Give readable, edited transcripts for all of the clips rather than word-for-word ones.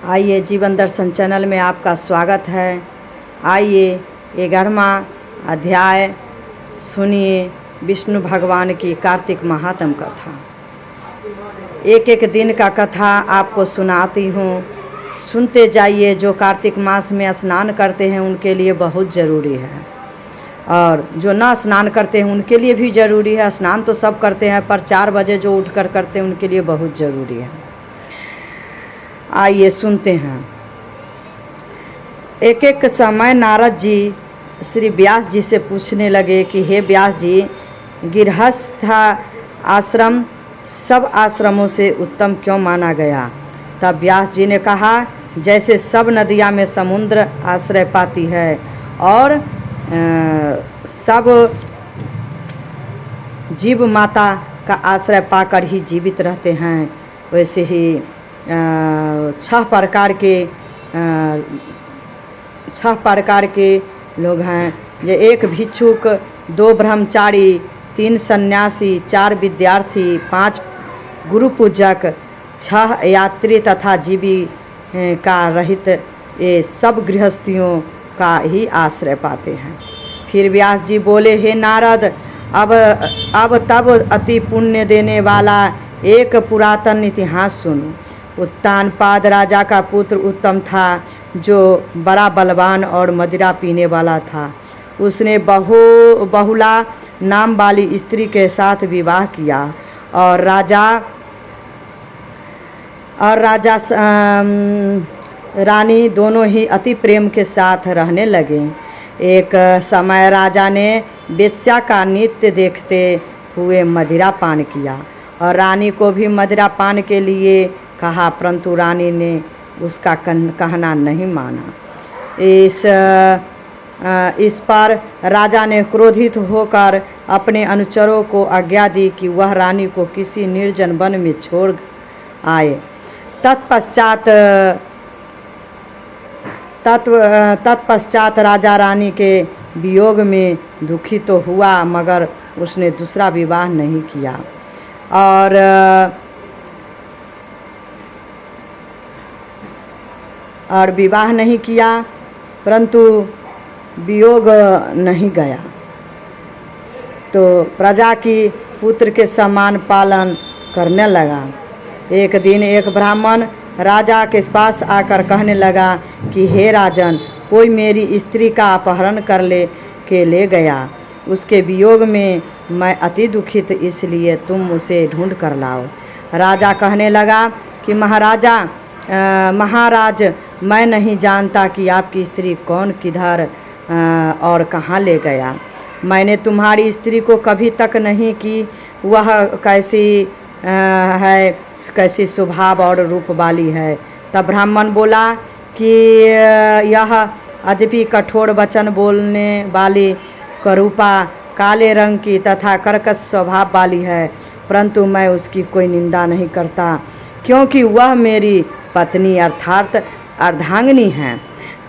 आइए, जीवन दर्शन चैनल में आपका स्वागत है। आइए 11वां अध्याय सुनिए विष्णु भगवान की कार्तिक महात्म कथा। एक एक दिन का कथा आपको सुनाती हूँ, सुनते जाइए। जो कार्तिक मास में स्नान करते हैं उनके लिए बहुत ज़रूरी है, और जो ना स्नान करते हैं उनके लिए भी ज़रूरी है। स्नान तो सब करते हैं, पर 4 बजे जो उठकर करते हैं उनके लिए बहुत ज़रूरी है। आइए सुनते हैं। एक एक समय नारद जी श्री व्यास जी से पूछने लगे कि हे व्यास जी, गृहस्थ आश्रम सब आश्रमों से उत्तम क्यों माना गया? तब व्यास जी ने कहा, जैसे सब नदियाँ में समुद्र आश्रय पाती है और सब जीव माता का आश्रय पाकर ही जीवित रहते हैं, वैसे ही 6 प्रकार के लोग हैं। ये 1 भिक्षुक, 2 ब्रह्मचारी, 3 सन्यासी, 4 विद्यार्थी, 5 गुरु पूजक, 6 यात्री तथा जीवी का रहित, ये सब गृहस्थियों का ही आश्रय पाते हैं। फिर व्यास जी बोले, हे नारद, अब तब अति पुण्य देने वाला एक पुरातन इतिहास सुनो। उत्तानपाद राजा का पुत्र उत्तम था, जो बड़ा बलवान और मदिरा पीने वाला था। उसने बहुला नाम वाली स्त्री के साथ विवाह किया, और राजा रानी दोनों ही अति प्रेम के साथ रहने लगे। एक समय राजा ने वेश्या का नृत्य देखते हुए मदिरा पान किया, और रानी को भी मदिरा पान के लिए कहा, परंतु रानी ने उसका कहना नहीं माना। इस पर राजा ने क्रोधित होकर अपने अनुचरों को आज्ञा दी कि वह रानी को किसी निर्जन वन में छोड़ आए। तत्पश्चात राजा रानी के वियोग में दुखी तो हुआ, मगर उसने दूसरा विवाह नहीं किया, और विवाह नहीं किया, परंतु वियोग नहीं गया, तो प्रजा की पुत्र के समान पालन करने लगा। एक दिन एक ब्राह्मण राजा के पास आकर कहने लगा कि हे राजन, कोई मेरी स्त्री का अपहरण कर ले गया। उसके वियोग में मैं अति दुखित, इसलिए तुम उसे ढूंढ कर लाओ। राजा कहने लगा कि महाराज, मैं नहीं जानता कि आपकी स्त्री कौन, किधर और कहाँ ले गया। मैंने तुम्हारी स्त्री को कभी तक नहीं कि वह कैसी है, कैसी स्वभाव और रूप वाली है। तब ब्राह्मण बोला कि यह अद्यपि कठोर वचन बोलने वाली, करूपा, काले रंग की तथा कर्कश स्वभाव वाली है, परंतु मैं उसकी कोई निंदा नहीं करता, क्योंकि वह मेरी पत्नी अर्थात अर्धांगिनी है।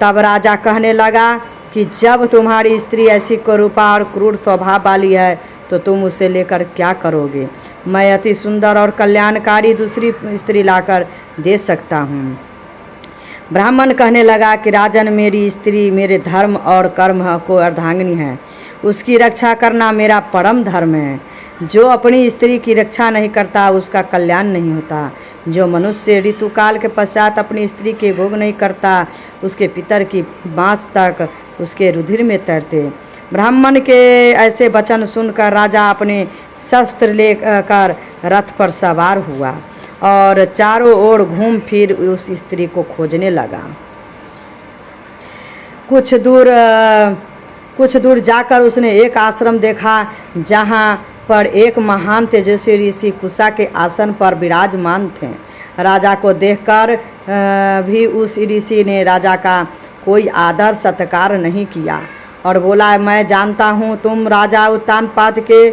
तब राजा कहने लगा कि जब तुम्हारी स्त्री ऐसी कुरूपा और क्रूर स्वभाव वाली है, तो तुम उसे लेकर क्या करोगे? मैं अति सुंदर और कल्याणकारी दूसरी स्त्री लाकर दे सकता हूँ। ब्राह्मण कहने लगा कि राजन, मेरी स्त्री मेरे धर्म और कर्म को अर्धांगिनी है, उसकी रक्षा करना मेरा परम धर्म है। जो अपनी स्त्री की रक्षा नहीं करता उसका कल्याण नहीं होता। जो मनुष्य ऋतुकाल के पश्चात अपनी स्त्री के भोग नहीं करता, उसके पितर की बाँस तक उसके रुधिर में तैरते। ब्राह्मण के ऐसे वचन सुनकर राजा अपने शस्त्र लेकर रथ पर सवार हुआ और चारों ओर घूम फिर उस स्त्री को खोजने लगा। कुछ दूर जाकर उसने एक आश्रम देखा, जहाँ पर एक महान तेजस्वी ऋषि कुशा के आसन पर विराजमान थे। राजा को देखकर भी उस ऋषि ने राजा का कोई आदर सत्कार नहीं किया, और बोला, मैं जानता हूँ तुम राजा उत्तानपाद के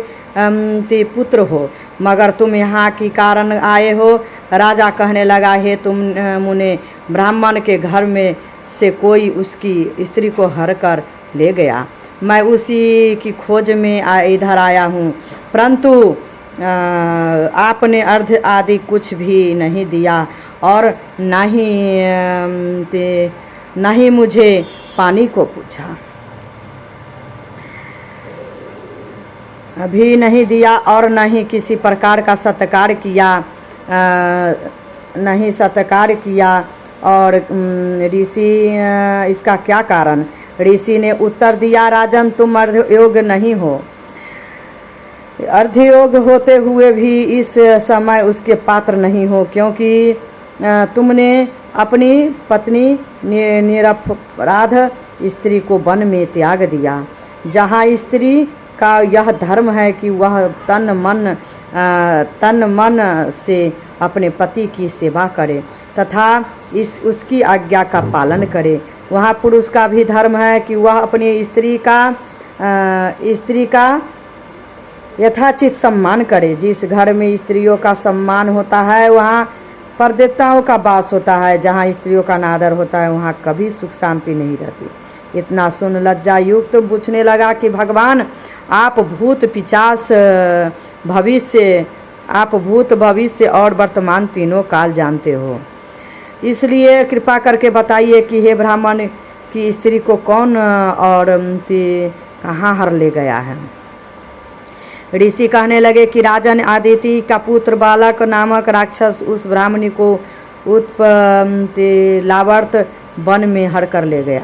पुत्र हो, मगर तुम यहाँ की कारण आए हो? राजा कहने लगा, हे तुम मुने, ब्राह्मण के घर में से कोई उसकी स्त्री को हर कर ले गया। मैं उसी की खोज में इधर आया हूँ, परंतु आपने अर्ध आदि कुछ भी नहीं दिया, और ना ही मुझे पानी को पूछा, भी नहीं दिया और न ही किसी प्रकार का सत्कार किया, नहीं सत्कार किया। और ऋषि इसका क्या कारण? ऋषि ने उत्तर दिया, राजन तुम अर्धयोग नहीं हो, अर्धयोग होते हुए भी इस समय उसके पात्र नहीं हो, क्योंकि तुमने अपनी पत्नी निरपराध स्त्री को वन में त्याग दिया, जहाँ स्त्री का यह धर्म है कि वह तन मन से अपने पति की सेवा करे तथा उसकी आज्ञा का पालन करे। वहाँ पुरुष का भी धर्म है कि वह अपनी स्त्री का यथाचित सम्मान करे। जिस घर में स्त्रियों का सम्मान होता है वहाँ पर देवताओं का वास होता है। जहाँ स्त्रियों का अनादर होता है वहाँ कभी सुख शांति नहीं रहती। इतना सुन लज्जा युक्त पूछने लगा कि भगवान, आप भूत पिशाच भविष्य और वर्तमान तीनों काल जानते हो, इसलिए कृपा करके बताइए कि हे ब्राह्मण की स्त्री को कौन और कहाँ हर ले गया है। ऋषि कहने लगे कि राजन, आदिति का पुत्र बालक नामक राक्षस उस ब्राह्मणी को लावर्त वन में हर कर ले गया।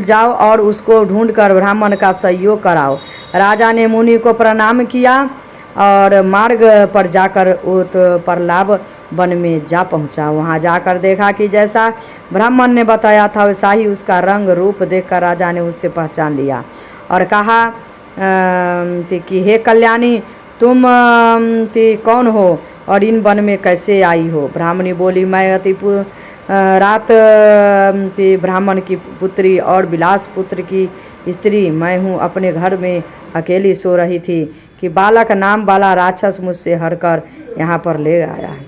जाओ और उसको ढूंढकर ब्राह्मण का सहयोग कराओ। राजा ने मुनि को प्रणाम किया और मार्ग पर जाकर प्रलाभ वन में जा पहुंचा। वहां जाकर देखा कि जैसा ब्राह्मण ने बताया था वैसा ही उसका रंग रूप देखकर राजा ने उससे पहचान लिया और कहा कि हे कल्याणी, तुम कौन हो और इन वन में कैसे आई हो? ब्राह्मणी बोली, मैं रात ब्राह्मण की पुत्री और विलास पुत्र की स्त्री मैं हूँ। अपने घर में अकेली सो रही थी कि बालक नाम वाला राक्षस मुझसे हरकर यहाँ पर ले आया है।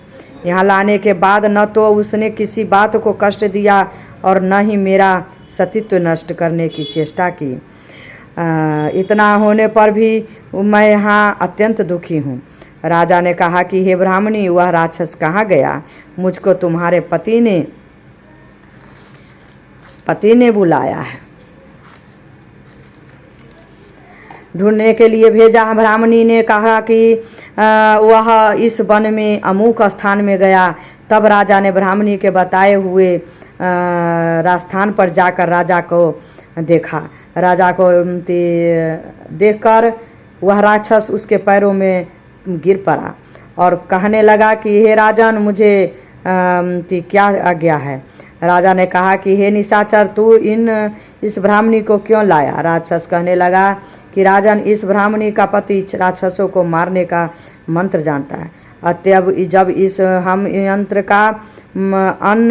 यहाँ लाने के बाद न तो उसने किसी बात को कष्ट दिया और न ही मेरा सतीत्व नष्ट करने की चेष्टा की। इतना होने पर भी मैं यहाँ अत्यंत दुखी हूँ। राजा ने कहा कि हे ब्राह्मणी, वह राक्षस कहाँ गया? मुझको तुम्हारे पति ने बुलाया है, ढूंढने के लिए भेजा। ब्राह्मणी ने कहा कि वह इस वन में अमुक स्थान में गया। तब राजा ने ब्राह्मणी के बताए हुए राजस्थान पर जाकर राजा को देखा। राजा को देखकर वह राक्षस उसके पैरों में गिर पड़ा और कहने लगा कि हे राजन, मुझे क्या आज्ञा है? राजा ने कहा कि हे निशाचर, तू इस ब्राह्मणी को क्यों लाया? राक्षस कहने लगा कि राजन, इस ब्राह्मणी का पति राक्षसों को मारने का मंत्र जानता है। अतएव जब हम यंत्र का अन्न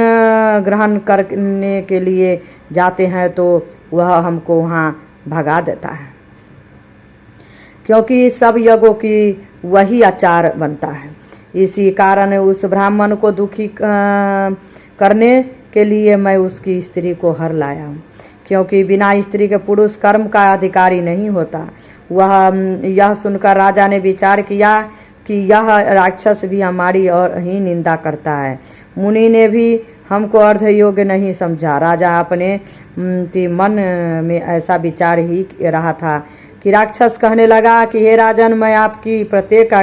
ग्रहण करने के लिए जाते हैं तो वह हमको वहाँ भगा देता है, क्योंकि सब यज्ञों की वही आचार बनता है। इसी कारण उस ब्राह्मण को दुखी करने के लिए मैं उसकी स्त्री को हर लाया हूँ, क्योंकि बिना स्त्री के पुरुष कर्म का अधिकारी नहीं होता। यह सुनकर राजा ने विचार किया कि यह राक्षस भी हमारी और ही निंदा करता है। मुनि ने भी हमको अर्धयोग्य नहीं समझा। राजा अपने मन में ऐसा विचार ही रहा था कि राक्षस कहने लगा कि हे राजन, मैं आपकी प्रत्येक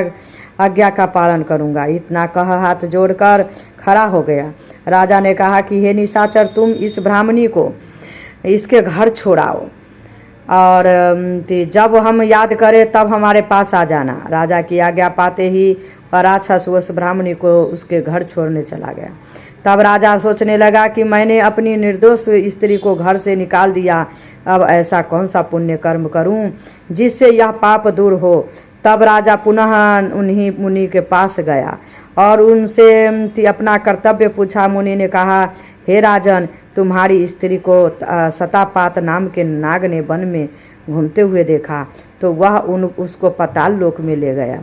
आज्ञा का पालन करूंगा। इतना कह हाथ जोड़कर खड़ा हो गया। राजा ने कहा कि हे निशाचर, तुम इस ब्राह्मणी को इसके घर छोड़ाओ और जब हम याद करें तब हमारे पास आ जाना। राजा की आज्ञा पाते ही राक्षस उस ब्राह्मणी को उसके घर छोड़ने चला गया। तब राजा सोचने लगा कि मैंने अपनी निर्दोष स्त्री को घर से निकाल दिया, अब ऐसा कौन सा पुण्य कर्म करूं जिससे यह पाप दूर हो। तब राजा पुनः उन्हीं मुनि के पास गया और उनसे अपना कर्तव्य पूछा। मुनि ने कहा, हे राजन, तुम्हारी स्त्री को सतापात नाम के नाग ने वन में घूमते हुए देखा तो वह उसको पाताल लोक में ले गया।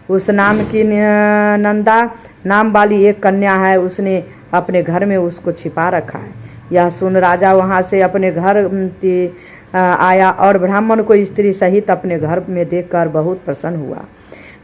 उस नाम की नंदा नाम वाली एक कन्या है, उसने अपने घर में उसको छिपा रखा है। यह सुन राजा वहाँ से अपने घर आया और ब्राह्मण को स्त्री सहित अपने घर में देखकर बहुत प्रसन्न हुआ।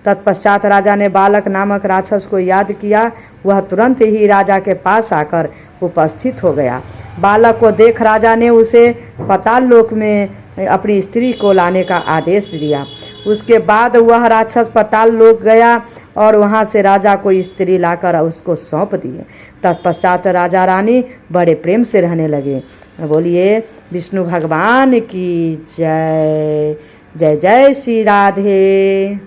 तत्पश्चात राजा ने बालक नामक राक्षस को याद किया। वह तुरंत ही राजा के पास आकर उपस्थित हो गया। बालक को देख राजा ने उसे पाताल लोक में अपनी स्त्री को लाने का आदेश दिया। उसके बाद वह राक्षस पाताल लोक गया और वहां से राजा को स्त्री लाकर उसको सौंप दिए। तत्पश्चात राजा रानी बड़े प्रेम से रहने लगे। बोलिए विष्णु भगवान की जय। जय जय श्री राधे।